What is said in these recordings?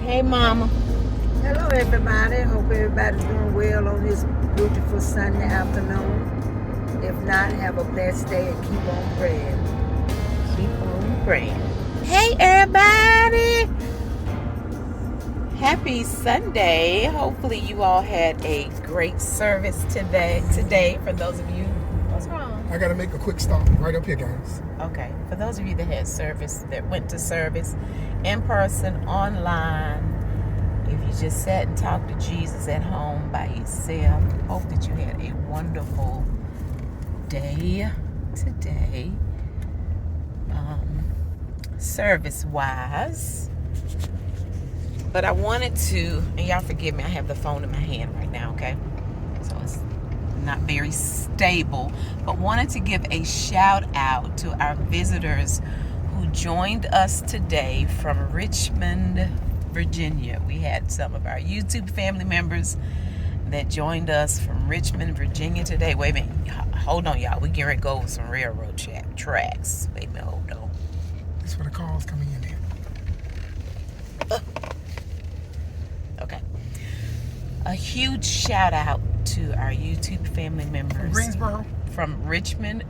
Hey, Mama. Hello, everybody. Hope everybody's doing well on this beautiful Sunday afternoon. If not, have a blessed day and keep on praying. Keep on praying. Hey, everybody. Happy Sunday. Hopefully you all had a great service today. For those of you, what's wrong? I got to make a quick stop right up here, guys. Okay. For those of you that had service, that went to service in person, online, if you just sat and talked to Jesus at home by yourself, hope that you had a wonderful day today, service-wise. But I wanted to, and y'all forgive me, I have the phone in my hand right now, okay? So it's not very stable, but wanted to give a shout out to our visitors who joined us today from Richmond, Virginia. We had some of our YouTube family members that joined us from Richmond, Virginia today. Wait a minute. Hold on, y'all. We get ready to go over some railroad tracks. Wait a minute. Hold on. That's where the calls coming in there. Okay. A huge shout out to our YouTube family members. From Greensboro? From Richmond,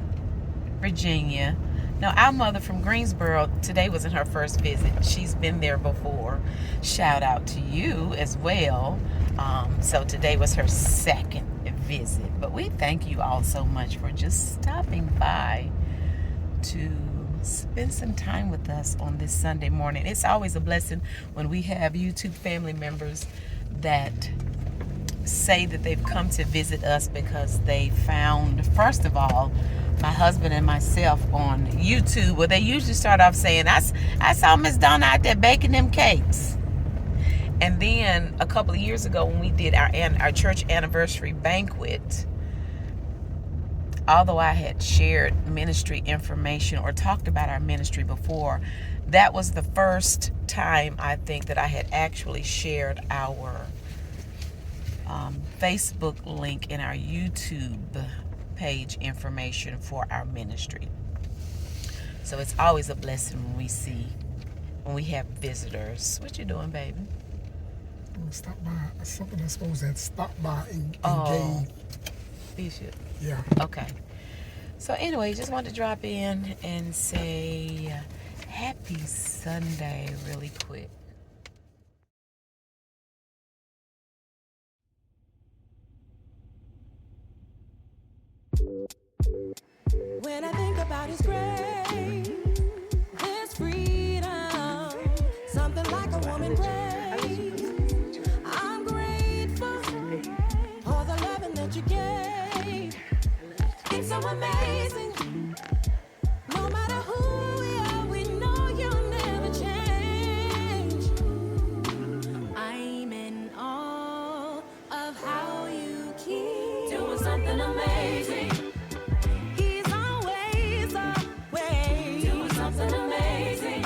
Virginia. Now, our mother from Greensboro, today wasn't her first visit. She's been there before. Shout out to you as well. So today was her second visit. But we thank you all so much for just stopping by to spend some time with us on this Sunday morning. It's always a blessing when we have YouTube family members that say that they've come to visit us because they found, first of all, my husband and myself on YouTube. Well, they usually start off saying, I saw Miss Donna out there baking them cakes. And then a couple of years ago when we did our church anniversary banquet, although I had shared ministry information or talked about our ministry before, that was the first time I think that I had actually shared our Facebook link in our YouTube page information for our ministry. So it's always a blessing when we have visitors. What you doing, baby? I'm gonna stop by something I suppose that stopped by and gave. Bishop. Yeah. Okay. So anyway, just wanted to drop in and say happy Sunday really quick. When I think about His grace, there's freedom, something like a woman grace. I'm grateful for the loving that you gave. It's so amazing. No matter who we are, we know you'll never change. I'm in awe of how you keep doing something amazing. Something amazing.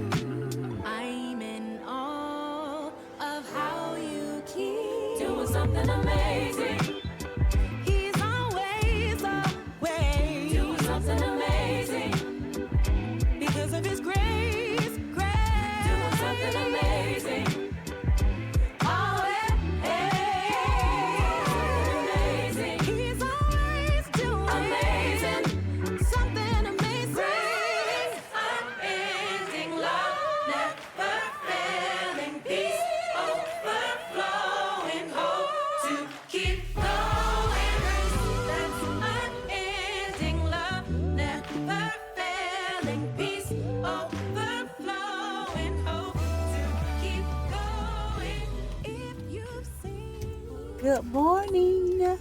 He's always away. Doing something amazing. Because of His grace. Doing something amazing. Oh, amazing. He's always doing amazing. Something amazing. Grace, unending love, never failing peace, overflowing hope. To keep going, that's unending love, never failing peace, overflowing hope. To keep going, if you've seen. Good morning.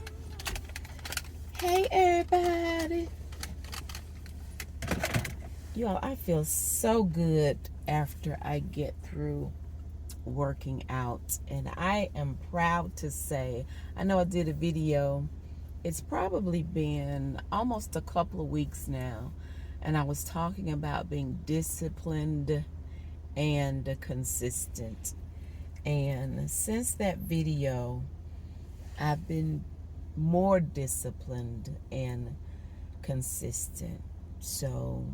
Hey, everybody. Y'all, I feel so good after I get through working out, and I am proud to say, I know I did a video, it's probably been almost a couple of weeks now, and I was talking about being disciplined and consistent. And since that video, I've been more disciplined and consistent. So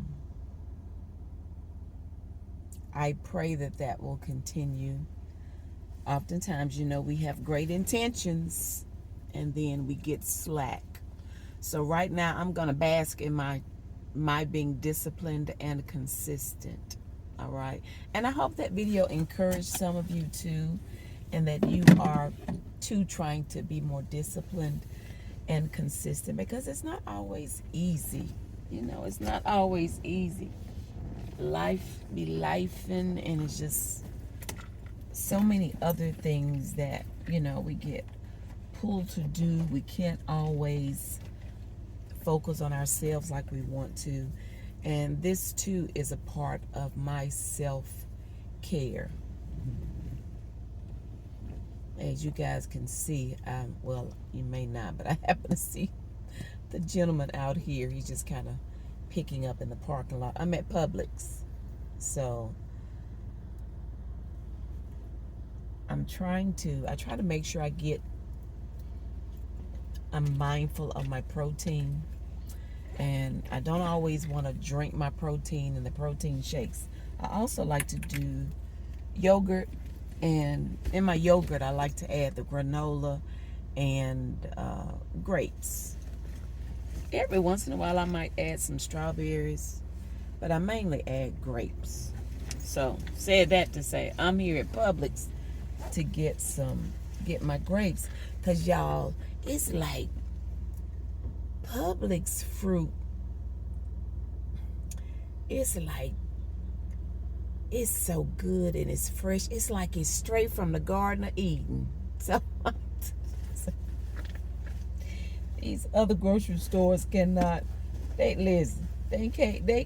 I pray that that will continue. Oftentimes, you know, we have great intentions and then we get slack. So right now I'm going to bask in my being disciplined and consistent. All right. And I hope that video encouraged some of you too, and that you are too trying to be more disciplined and consistent, because it's not always easy. You know, it's not always easy. Life be lifing, and it's just so many other things that, you know, we get pulled to do. We can't always focus on ourselves like we want to. And this too is a part of my self-care. As you guys can see, well, you may not, but I happen to see the gentleman out here. He's just kind of picking up in the parking lot. I'm at Publix. So I try to make sure I'm mindful of my protein. And I don't always want to drink my protein and the protein shakes. I also like to do yogurt. And in my yogurt, I like to add the granola and grapes. Every once in a while, I might add some strawberries, but I mainly add grapes. So, said that to say, I'm here at Publix to get my grapes. Because, y'all, it's like Publix fruit. It's like, it's so good and it's fresh. It's like it's straight from the Garden of Eden. So these other grocery stores cannot. They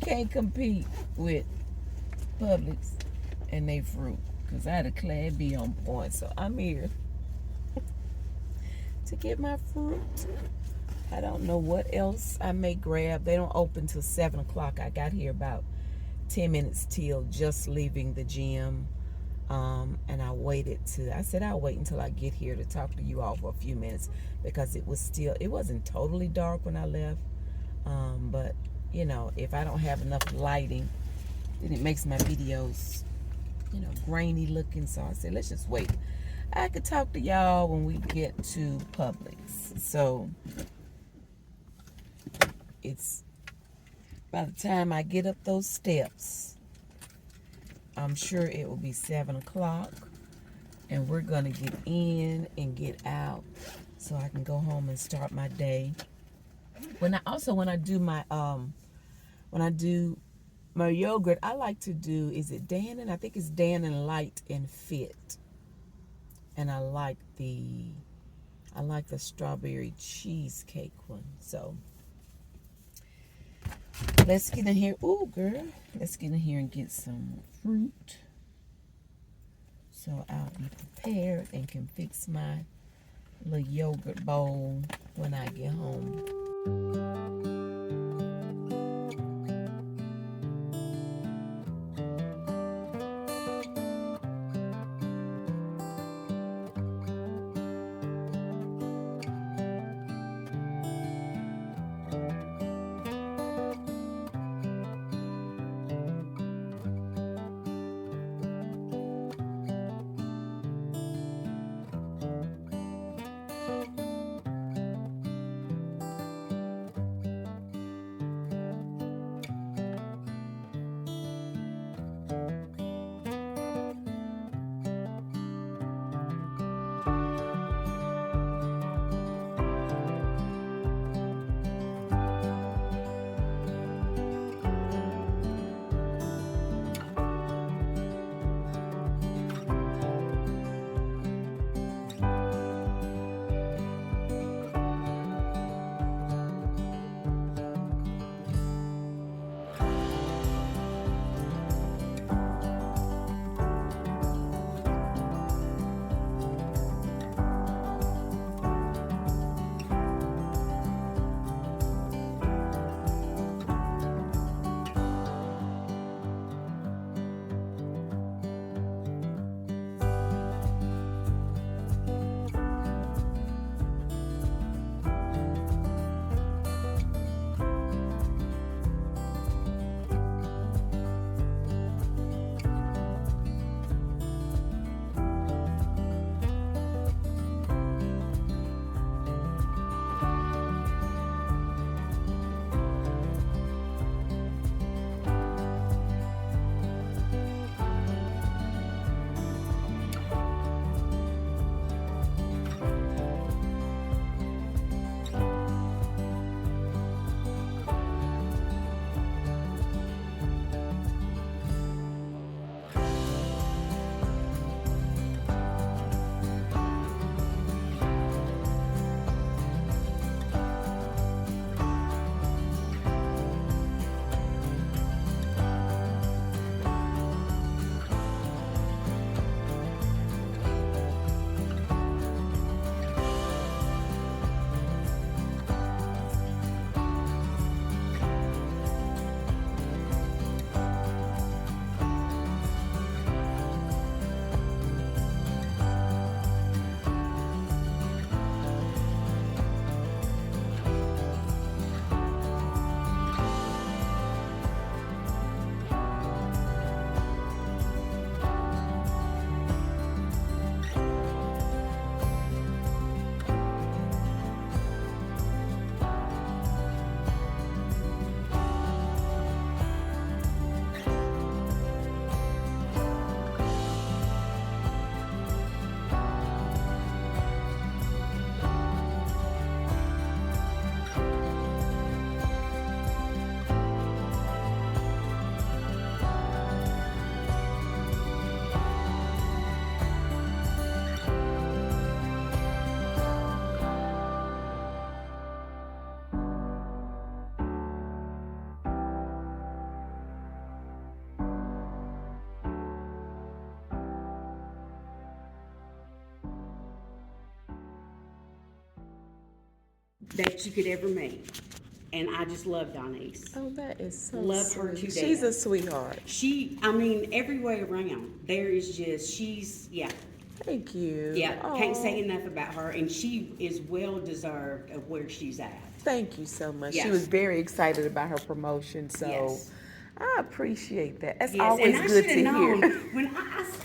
can't compete with Publix and they fruit, because I declare it be on point. So I'm here to get my fruit. I don't know what else I may grab. They don't open till 7 o'clock. I got here about 10 minutes till just leaving the gym. And I said I'll wait until I get here to talk to you all for a few minutes, because it wasn't totally dark when I left. But you know, if I don't have enough lighting, then it makes my videos, you know, grainy looking. So I said, let's just wait. I could talk to y'all when we get to Publix. So it's, by the time I get up those steps, I'm sure it will be 7 o'clock, and we're gonna get in and get out so I can go home and start my day. When I do my yogurt, I like to do, is it Dannon? I think it's Dannon Light and Fit. And I like the strawberry cheesecake one. So let's get in here. Ooh, girl. Let's get in here and get some fruit, so I'll be prepared and can fix my little yogurt bowl when I get home. that you could ever meet. And I just love Donnice. Oh, that is so Love sweet. her to She's death. a sweetheart. I mean, every way around, there is just, yeah, Thank you. yeah. Can't say Aw. enough about her, and she is well deserved of where she's at. Thank you so much. She Yes. was very excited about her promotion, so Yes. I appreciate that. That's Yes, always and I good should to have known. hear. When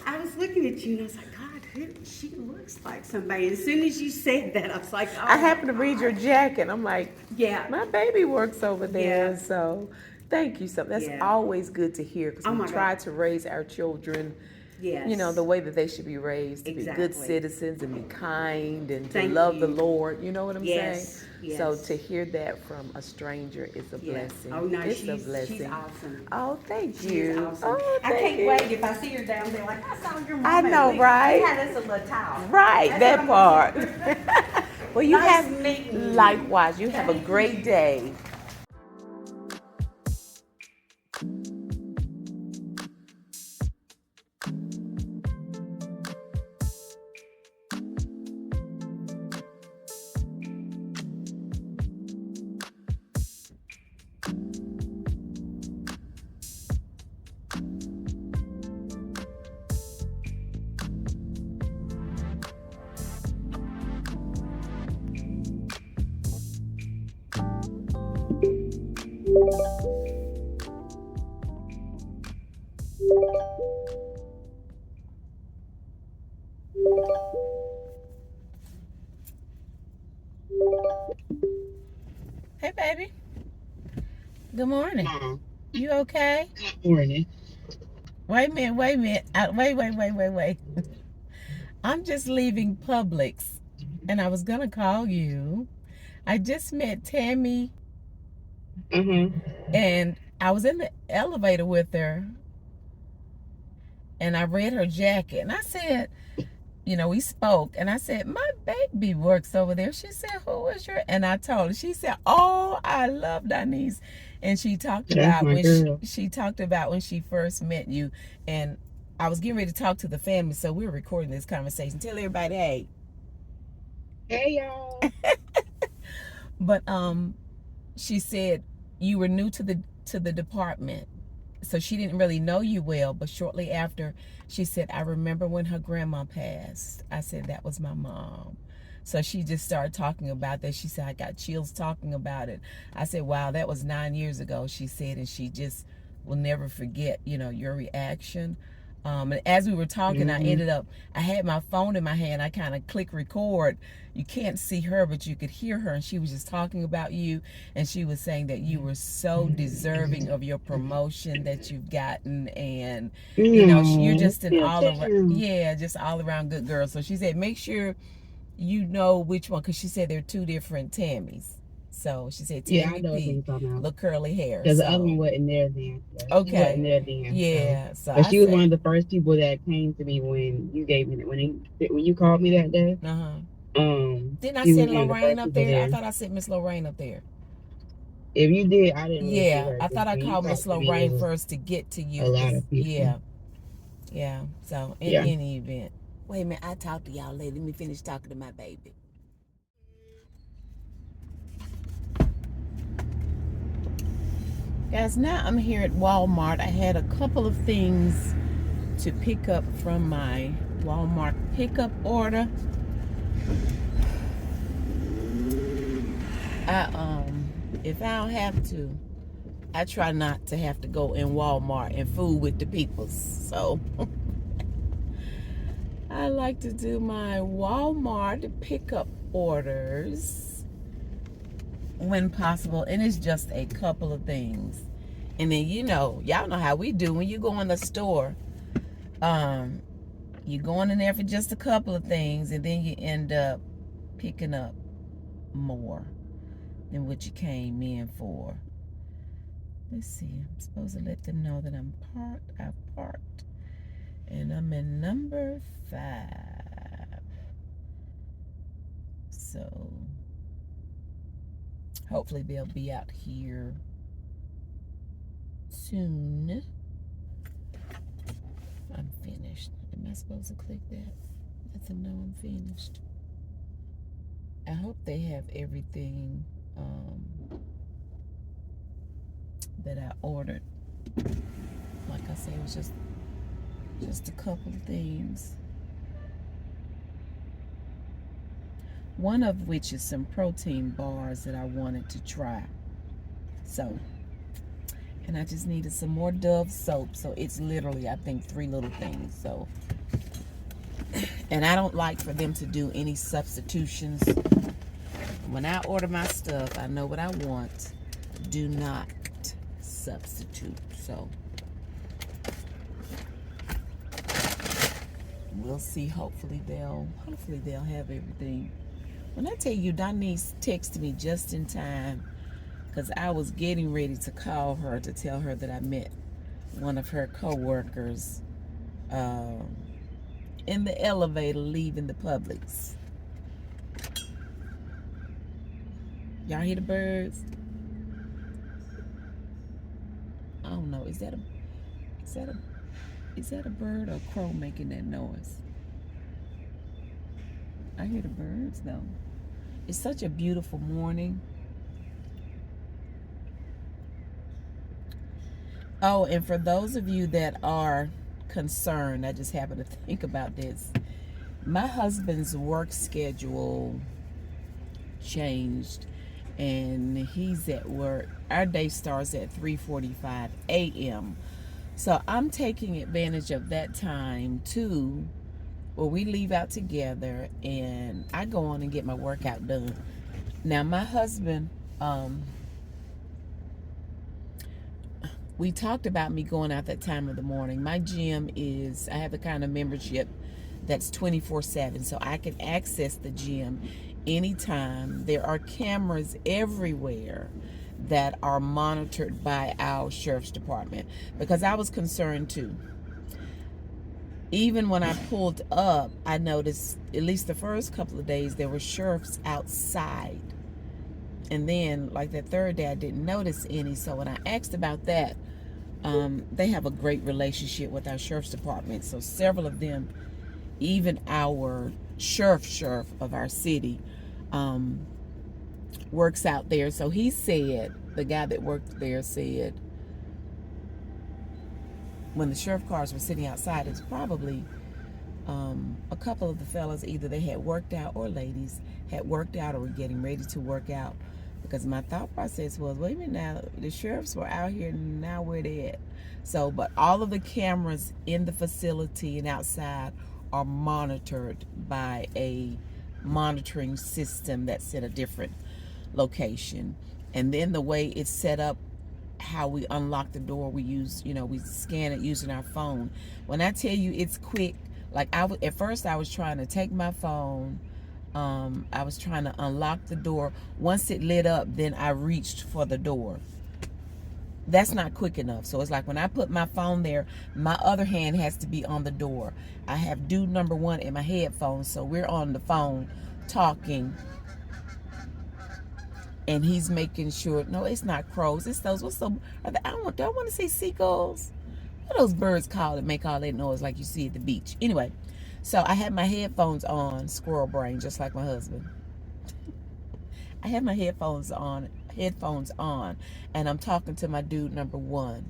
I was looking at you, and I was like, God, she looks like somebody. As soon as you said that, I was like, oh, I happened to read your jacket. I'm like, Yeah. my baby works over there. Yeah. So thank you so much. That's Yeah. always good to hear because Oh we my try God. to raise our children, Yes. you know, the way that they should be raised, to be good Exactly. citizens and be kind and to Thank love the you. Lord. You know what I'm Yes, saying? yes. So to hear that from a stranger is a Yeah. blessing. Oh no, it's a she's blessing. awesome. Oh, thank She you. is awesome. Oh, I thank can't you. wait if I see her down there. Like I saw your mom. I know, right? We had us a little talk. Right, That's that what part. I'm gonna Well, you Nice have meeting you. likewise. You have a Thank great you. day. Hey, baby. Good morning. Mom, You okay? good morning. Wait a minute. Wait. I'm just leaving Publix, and I was gonna call you. I just met Tammy, and I was in the elevator with her, and I read her jacket, and I said, you know, we spoke, and I said, my baby works over there. She said, who is your? And I told her. She said, oh, I love Denise, and she talked That's about my when girl. she talked about when she first met you, and I was getting ready to talk to the family, so we were recording this conversation. Tell everybody, hey. Hey, y'all. But she said you were new to the department, so she didn't really know you well. But shortly after, she said, I remember when her grandma passed. I said, that was my mom. So she just started talking about that. She said, I got chills talking about it. I said, wow, that was 9 years ago, she said, and she just will never forget, you know, your reaction. And as we were talking, I had my phone in my hand. I kind of click record. You can't see her, but you could hear her. And she was just talking about you. And she was saying that you were so deserving of your promotion that you've gotten. And, you know, you're just an all around, just all around good girl. So she said, make sure you know which one, because she said there are two different Tammys. So she said Yeah, I Tammy know what P, you're talking about. little curly hair. Because the So other one wasn't there then. Yeah, she okay, wasn't there then. yeah. So But I she was said, one of the first people that came to me when you gave me when you called me that day. Didn't I She was send one of the Lorraine first up people there? I there. thought I sent Miss Lorraine up there. If you did, I didn't really see Yeah, her. I thought I When you called Miss talked to me, it Lorraine was first to get to you. a lot of people. Yeah. So in Yeah. any event, wait a minute. I talked to y'all later. Let me finish talking to my baby. Guys, now I'm here at Walmart. I had a couple of things to pick up from my Walmart pickup order. If I don't have to, I try not to have to go in Walmart and fool with the peoples. So I like to do my Walmart pickup orders when possible, and it's just a couple of things. And then, you know, y'all know how we do when you go in the store. You going in there for just a couple of things, and then you end up picking up more than what you came in for. Let's see, I'm supposed to let them know that I'm parked. I've parked, and I'm in number 5. So hopefully they'll be out here soon. I'm finished. Am I supposed to click that? That's a no, I'm finished. I hope they have everything that I ordered. Like I said, it was just a couple of things. One of which is some protein bars that I wanted to try. So, and I just needed some more Dove soap. So it's literally, I think, 3 little things. So, and I don't like for them to do any substitutions. When I order my stuff, I know what I want. Do not substitute. So we'll see. Hopefully they'll have everything. When I tell you, Donnie's texted me just in time, because I was getting ready to call her to tell her that I met one of her co-workers in the elevator leaving the Publix. Y'all hear the birds? I don't know. Is that a bird or a crow making that noise? I hear the birds though. It's such a beautiful morning. Oh, and for those of you that are concerned, I just happened to think about this. My husband's work schedule changed, and he's at work. Our day starts at 3:45 a.m. So I'm taking advantage of that time too, where we leave out together and I go on and get my workout done. Now my husband, we talked about me going out that time of the morning. My gym is, I have a kind of membership that's 24/7, so I can access the gym anytime. There are cameras everywhere that are monitored by our sheriff's department, because I was concerned too. Even when I pulled up, I noticed, at least the first couple of days, there were sheriffs outside. And then, like that third day, I didn't notice any. So when I asked about that, they have a great relationship with our sheriff's department. So several of them, even our sheriff of our city, works out there. So he said, the guy that worked there said, when the sheriff cars were sitting outside, it's probably a couple of the fellas, either they had worked out or ladies had worked out or were getting ready to work out. Because my thought process was, wait a minute now, the sheriffs were out here, now where they at? So, but all of the cameras in the facility and outside are monitored by a monitoring system that's in a different location. And then the way it's set up, how we unlock the door, we use, we scan it using our phone. When I tell you it's quick, like at first I was trying to take my phone, I was trying to unlock the door. Once it lit up, then I reached for the door. That's not quick enough. So it's like when I put my phone there, my other hand has to be on the door. I have dude number 1 in my headphones, so we're on the phone talking, and he's making sure. No, it's not crows. It's those. Do I want to say seagulls? What are those birds called that make all that noise like you see at the beach? Anyway, so I had my headphones on, squirrel brain, just like my husband. I had my headphones on, and I'm talking to my dude number 1,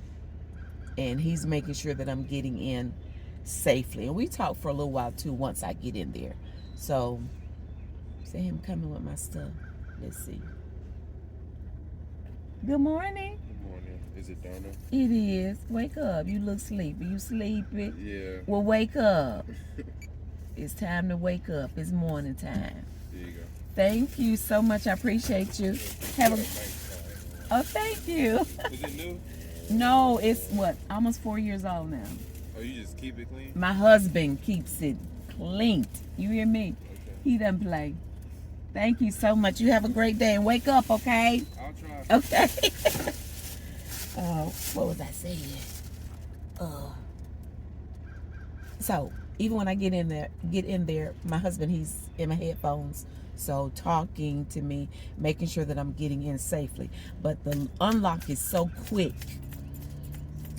and he's making sure that I'm getting in safely. And we talk for a little while too once I get in there. So, see him coming with my stuff. Let's see. Good morning. Good morning. Is it Donna? It is. Wake up. You look sleepy. You sleepy? Yeah. Well, wake up. It's time to wake up. It's morning time. There you go. Thank you so much. I appreciate you. Have a. Nice Oh, thank you. Is it new? No, it's what? Almost 4 years old now. Oh, you just keep it clean? My husband keeps it clean. You hear me? Okay. He doesn't play. Thank you so much. You have a great day and wake up, okay? I'll try. Okay. What was I saying? So even when I get in there, my husband, he's in my headphones, so talking to me, making sure that I'm getting in safely. But the unlock is so quick.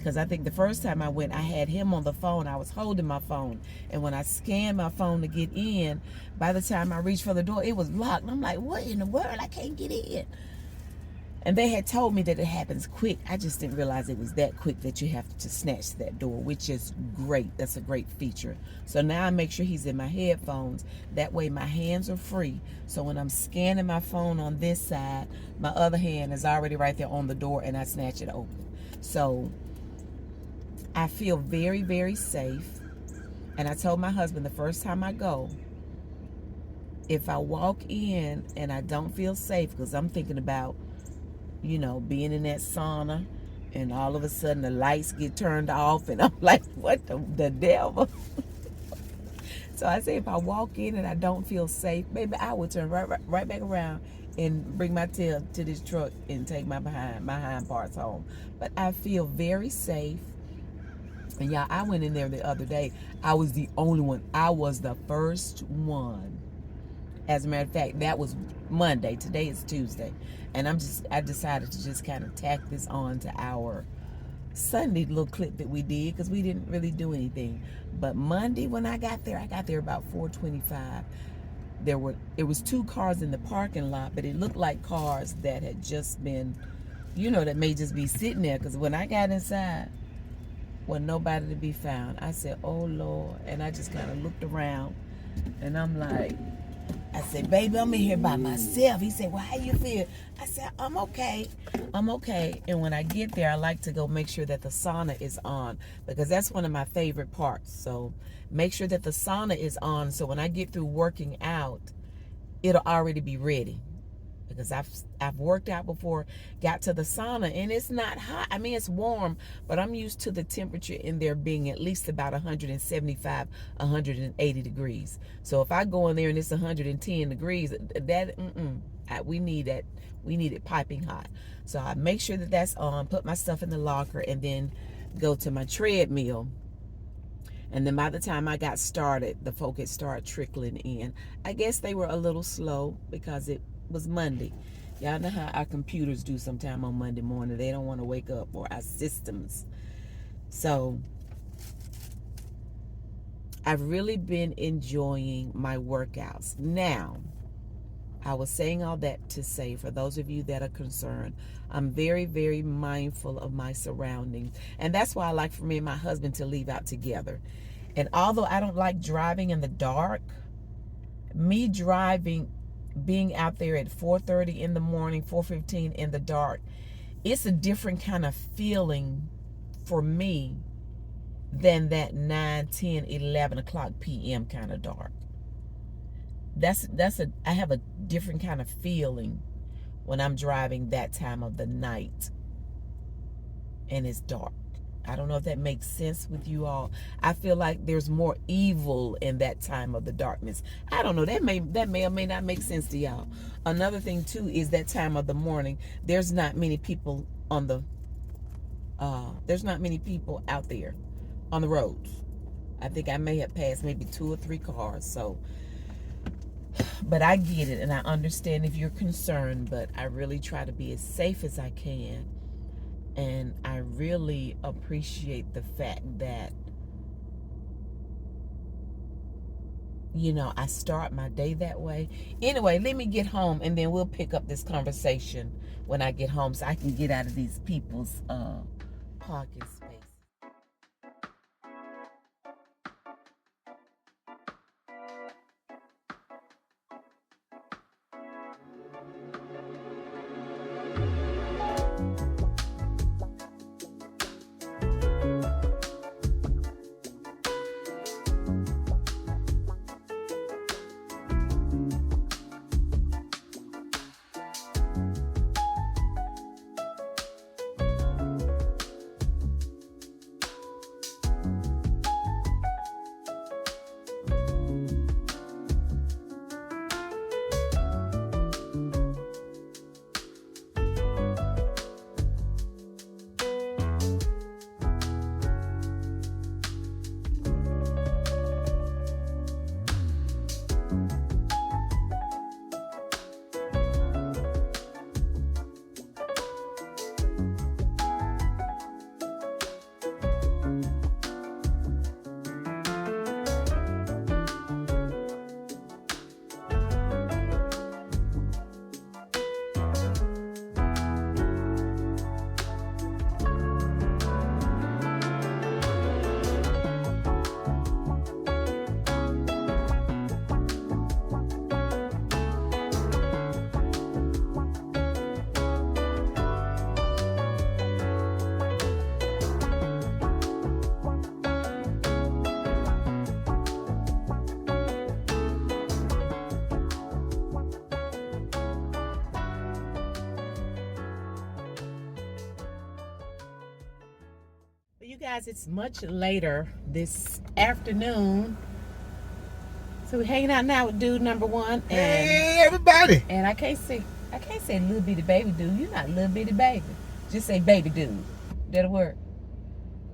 Because I think the first time I went, I had him on the phone. I was holding my phone. And when I scanned my phone to get in, by the time I reached for the door, it was locked. And I'm like, what in the world? I can't get in. And they had told me that it happens quick. I just didn't realize it was that quick that you have to snatch that door, which is great. That's a great feature. So now I make sure he's in my headphones. That way my hands are free. So when I'm scanning my phone on this side, my other hand is already right there on the door and I snatch it open. So I feel very, very safe. And I told my husband the first time I go, if I walk in and I don't feel safe, because I'm thinking about, you know, being in that sauna and all of a sudden the lights get turned off and I'm like, what the devil? So I say if I walk in and I don't feel safe, maybe I would turn right back around and bring my tail to this truck and take my hind parts home. But I feel very safe. And y'all, I went in there the other day. I was the only one. I was the first one. As a matter of fact, that was Monday. Today is Tuesday. And I decided to just kind of tack this on to our Sunday little clip that we did because we didn't really do anything. But Monday when I got there about 4:25. It was 2 cars in the parking lot, but it looked like cars that had just been, you know, that may just be sitting there. Because when I got inside, wasn't nobody to be found. I said, oh Lord. And I just kind of looked around and I'm like, I said, baby, I'm in here by myself. He said, well, how you feel? I said, I'm okay. I'm okay. And when I get there, I like to go make sure that the sauna is on because that's one of my favorite parts. So make sure that the sauna is on. So when I get through working out, it'll already be ready. Because I've worked out before, got to the sauna, and it's not hot. I mean, it's warm, but I'm used to the temperature in there being at least about 175, 180 degrees. So if I go in there and it's 110 degrees, we need it piping hot. So I make sure that that's on, put my stuff in the locker, and then go to my treadmill. And then by the time I got started, the folk had started trickling in. I guess they were a little slow because it was Monday. Y'all know how our computers do sometime on Monday morning. They don't want to wake up, or our systems. So I've really been enjoying my workouts. Now, I was saying all that to say, for those of you that are concerned, I'm very, very mindful of my surroundings. And that's why I like for me and my husband to leave out together. And although I don't like driving in the dark, me driving, being out there at 4:30 in the morning, 4:15 in the dark, it's a different kind of feeling for me than that 9, 10, 11 o'clock p.m. kind of dark. I have a different kind of feeling when I'm driving that time of the night and it's dark. I don't know if that makes sense with you all. I feel like there's more evil in that time of the darkness. I don't know. That may or may not make sense to y'all. Another thing too is that time of the morning. There's not many people on the. There's not many people out there on the roads. I think I may have passed maybe 2 or 3 cars. So, but I get it and I understand if you're concerned. But I really try to be as safe as I can. And I really appreciate the fact that, you know, I start my day that way. Anyway, let me get home and then we'll pick up this conversation when I get home so I can get out of these people's parking space. You guys, it's much later this afternoon. So we're hanging out now with dude number one. And, Hey, everybody. and I can't say little bitty baby dude. You're not little bitty baby. Just say baby dude. That'll work.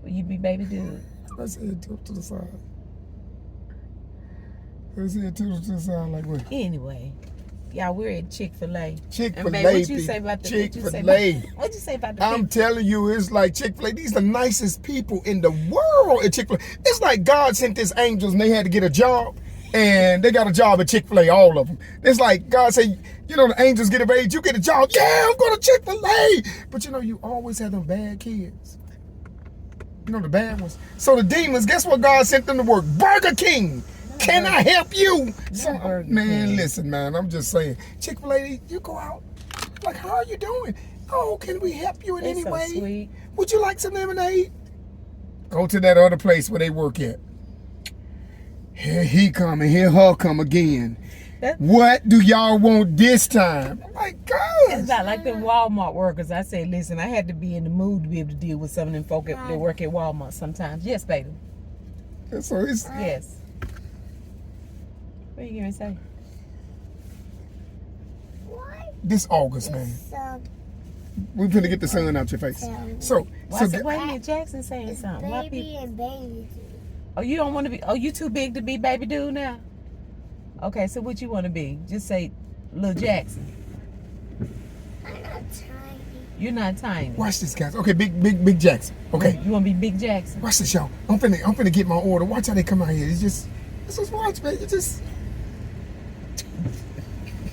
Will you be baby dude? I said tilt to the side. I said tilt to the side like what? Anyway, y'all, we're at Chick-fil-A. Chick-fil-A. And babe, what you say about the Chick-fil-A. What you say about the I'm telling you, it's like Chick-fil-A. These are the nicest people in the world at Chick-fil-A. It's like God sent his angels and they had to get a job. And they got a job at Chick-fil-A, all of them. It's like God said, you know, the angels get of age, you get a job. Yeah, I'm going to Chick-fil-A. But you know, you always have them bad kids. You know, the bad ones. So the demons, guess what God sent them to work? Burger King. Can I help you? So, man, listen, man, I'm just saying. Chick-fil-A, you go out. Like, how are you doing? Oh, can we help you in any way? So sweet. Would you like some lemonade? Go to that other place where they work at. Here he come and here her come again. What do y'all want this time? Oh my God. It's not like the Walmart workers. I say, listen, I had to be in the mood to be able to deal with some of them folk that work at Walmart sometimes. Yes, baby. So it's Yes. What are you going to say? this August, man. We're finna get the sun out your face. So Wait a minute, Jackson saying something. Why Baby people? and baby. Oh, you don't want to be? Oh, you too big to be baby dude now? Okay, so what you want to be? Just say, Lil Jackson. I'm not tiny. You're not tiny. watch this, guys. Okay, big Jackson. Okay, You want to be Big Jackson? watch this, y'all. I'm finna get my order. Watch how they come out here. It's just watch, man. You just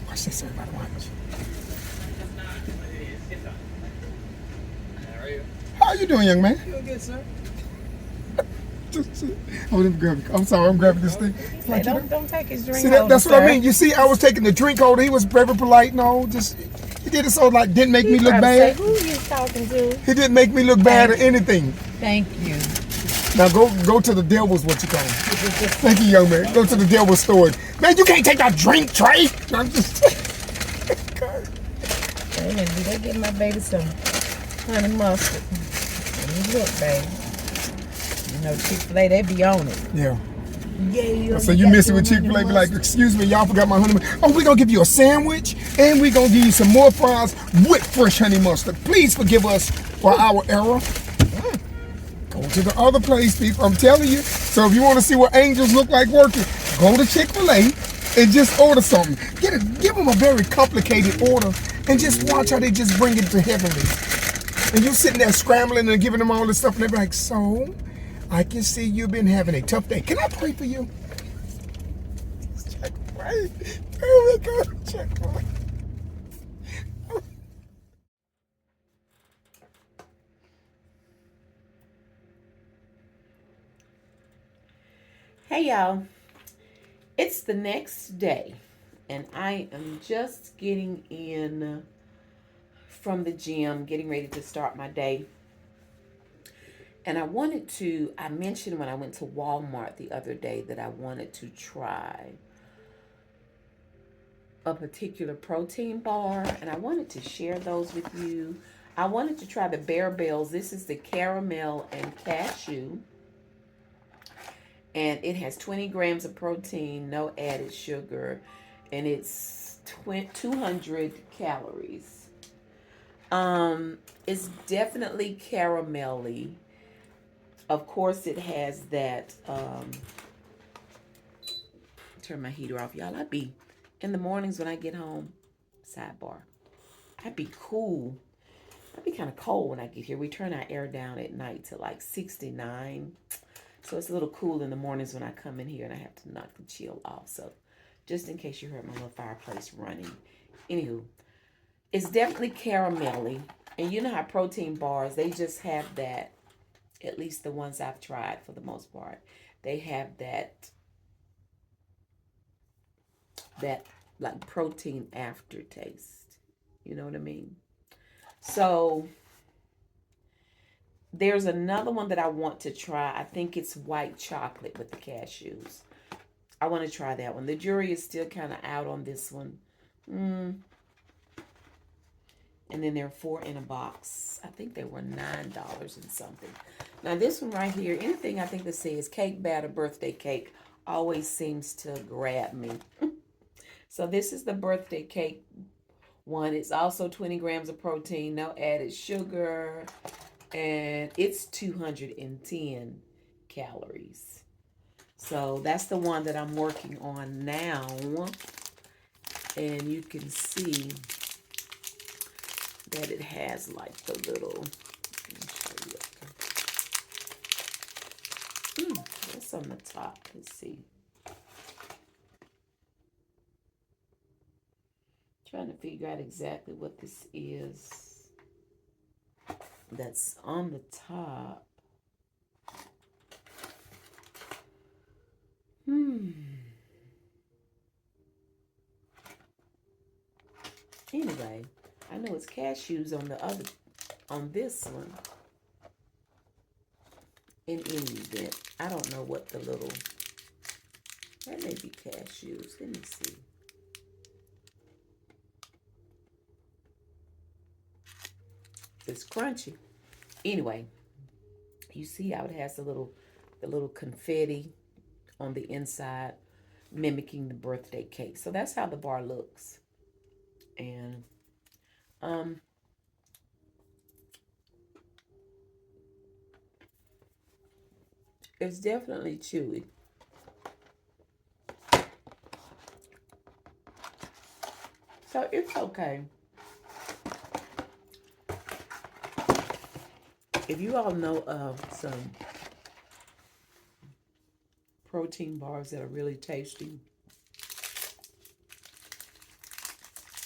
watch this, everybody. Watch. How you doing, young man? Doing good, sir. Oh, let me grab it. I'm sorry, I'm grabbing this thing. It's Hey, like, you know- don't take his drink. See, that's what I holder, mean. You see, I was taking the drink holder. He was very polite. No, just he did it so like didn't make sir. me look bad. Say, who you talking to? He didn't make me look bad or anything. Thank you. Now go to the devil's what you call it. Thank you, young man. Go to the devil's store. Man, you can't take that drink tray. I'm just. Hey, did I get my baby some honey mustard? Let me look, baby. You know, Chick-fil-A, they be on it. Yeah. Yeah. So you messing with Chick-fil-A, be like, excuse me, y'all forgot my honey mustard. Oh, we're gonna give you a sandwich and we're gonna give you some more fries with fresh honey mustard. Please forgive us for our error. Go to the other place, people. I'm telling you. So if you want to see what angels look like working, go to Chick-fil-A and just order something. Give them a very complicated order and just watch how they just bring it to heavenly. And you're sitting there scrambling and giving them all this stuff, and they're like, so, I can see you've been having a tough day. Can I pray for you? Chick-fil-A. Oh my God, Chick-fil-A. Hey, y'all. It's the next day, and I am just getting in from the gym, getting ready to start my day. And I mentioned when I went to Walmart the other day that I wanted to try a particular protein bar, and I wanted to share those with you. I wanted to try the Bear Bells. This is the caramel and cashew. And it has 20 grams of protein, no added sugar, and it's 200 calories. It's definitely caramelly. Of course, it has that. Turn my heater off, y'all. I be in the mornings when I get home. Sidebar. I'd be cool. I'd be kind of cold when I get here. We turn our air down at night to like 69. So it's a little cool in the mornings when I come in here and I have to knock the chill off. So just in case you heard my little fireplace running. Anywho, it's definitely caramelly. And you know how protein bars, they just have that, at least the ones I've tried for the most part, they have that like protein aftertaste. You know what I mean? So there's another one that I want to try. I think it's white chocolate with the cashews. I want to try that one. The jury is still kind of out on this one. And then there are 4 in a box. I think they were $9 and something. Now this one right here, anything I think that says cake batter birthday cake always seems to grab me. So this is the birthday cake one. It's also 20 grams of protein, no added sugar, and it's 210 calories. So that's the one that I'm working on now. And you can see that it has like the little, what's on the top? Let's see. Trying to figure out exactly what this is that's on the top. Anyway, I know it's cashews on the other, on this one. In any event, I don't know what the little, that may be cashews. Let me see. It's crunchy. Anyway, you see how it has the little confetti on the inside, mimicking the birthday cake. So that's how the bar looks. And it's definitely chewy. So it's okay. If you all know of some protein bars that are really tasty,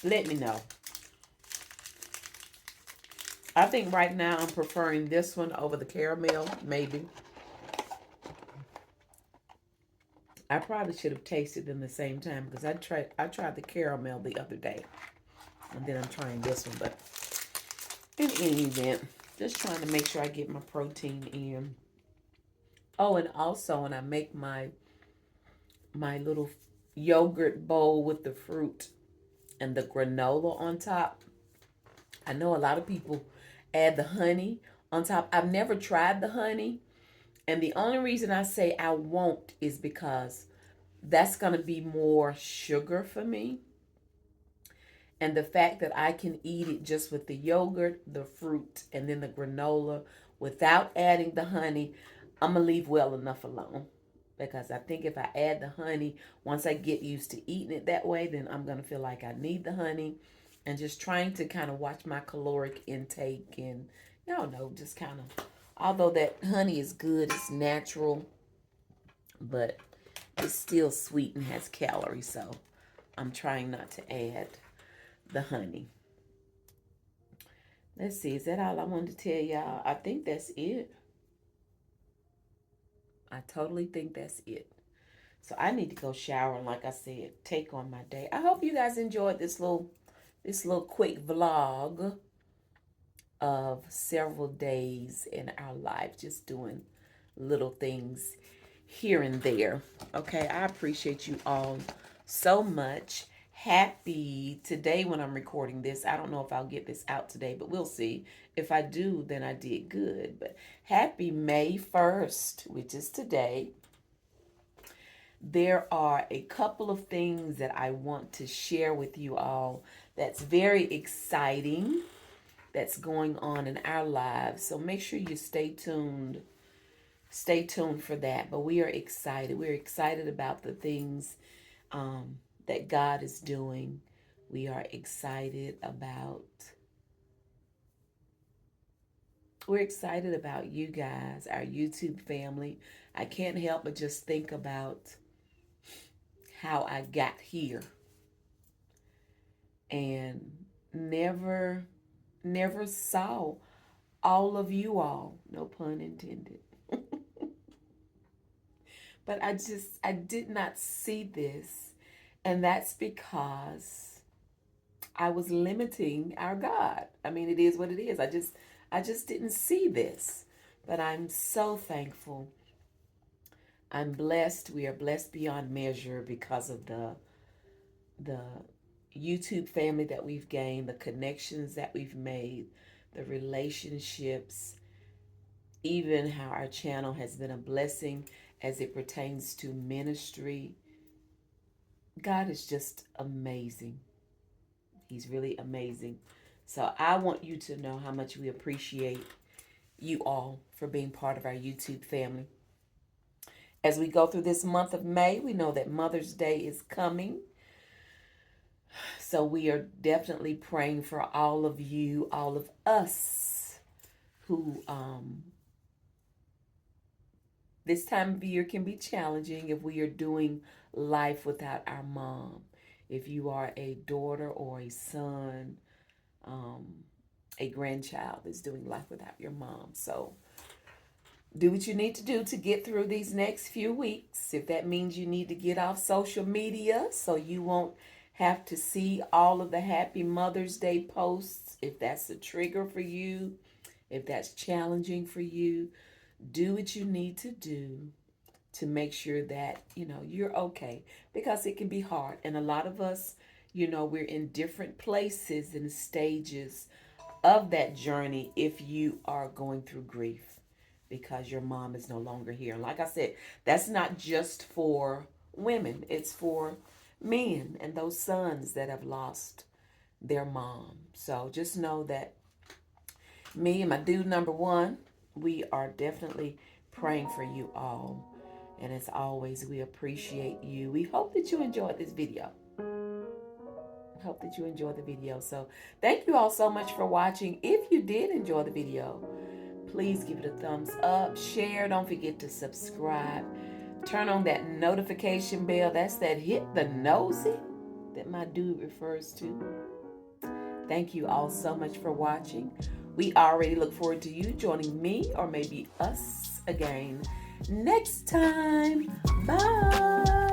let me know. I think right now I'm preferring this one over the caramel, maybe. I probably should have tasted them the same time because I tried the caramel the other day. And then I'm trying this one, but in any event, just trying to make sure I get my protein in. Oh, and also when I make my little yogurt bowl with the fruit and the granola on top, I know a lot of people add the honey on top. I've never tried the honey. And the only reason I say I won't is because that's going to be more sugar for me. And the fact that I can eat it just with the yogurt, the fruit, and then the granola without adding the honey, I'm going to leave well enough alone. Because I think if I add the honey, once I get used to eating it that way, then I'm going to feel like I need the honey. And just trying to kind of watch my caloric intake and, y'all know, just kind of, although that honey is good, it's natural, but it's still sweet and has calories. So I'm trying not to add the honey. Let's see, is that all I wanted to tell y'all? I think that's it. I totally think that's it. So I need to go shower and, like I said, take on my day. I hope you guys enjoyed this little quick vlog of several days in our life, just doing little things here and there. Okay, I appreciate you all so much. Happy today when I'm recording this. I don't know if I'll get this out today, but we'll see. If I do, then I did good. But happy May 1st, which is today. There are a couple of things that I want to share with you all that's very exciting, that's going on in our lives. So make sure you stay tuned. Stay tuned for that. But we are excited. We're excited about the things that God is doing. We are excited about, we're excited about you guys, our YouTube family. I can't help but just think about how I got here and never saw all of you all, no pun intended. But I did not see this, and that's because I was limiting our God. I mean, it is what it is. I just didn't see this, but I'm so thankful. I'm blessed. We are blessed beyond measure because of the YouTube family that we've gained, the connections that we've made, the relationships, even how our channel has been a blessing as it pertains to ministry. God is just amazing. He's really amazing. So I want you to know how much we appreciate you all for being part of our YouTube family. As we go through this month of May, we know that Mother's Day is coming. So we are definitely praying for all of you, all of us who this time of year can be challenging if we are doing life without our mom. If you are a daughter or a son, a grandchild that's doing life without your mom. So do what you need to do to get through these next few weeks. If that means you need to get off social media so you won't have to see all of the happy Mother's Day posts, if that's a trigger for you, if that's challenging for you, do what you need to do to make sure that, you're okay, because it can be hard. And a lot of us, we're in different places and stages of that journey if you are going through grief because your mom is no longer here. And like I said, that's not just for women. It's for men and those sons that have lost their mom. So just know that me and my dude number one, we are definitely praying for you all. And as always, we appreciate you. We hope that you enjoyed this video. Hope that you enjoyed the video. So thank you all so much for watching. If you did enjoy the video, please give it a thumbs up, share, don't forget to subscribe, turn on that notification bell. That's that hit the nosy that my dude refers to. Thank you all so much for watching. We already look forward to you joining me or maybe us again next time. Bye.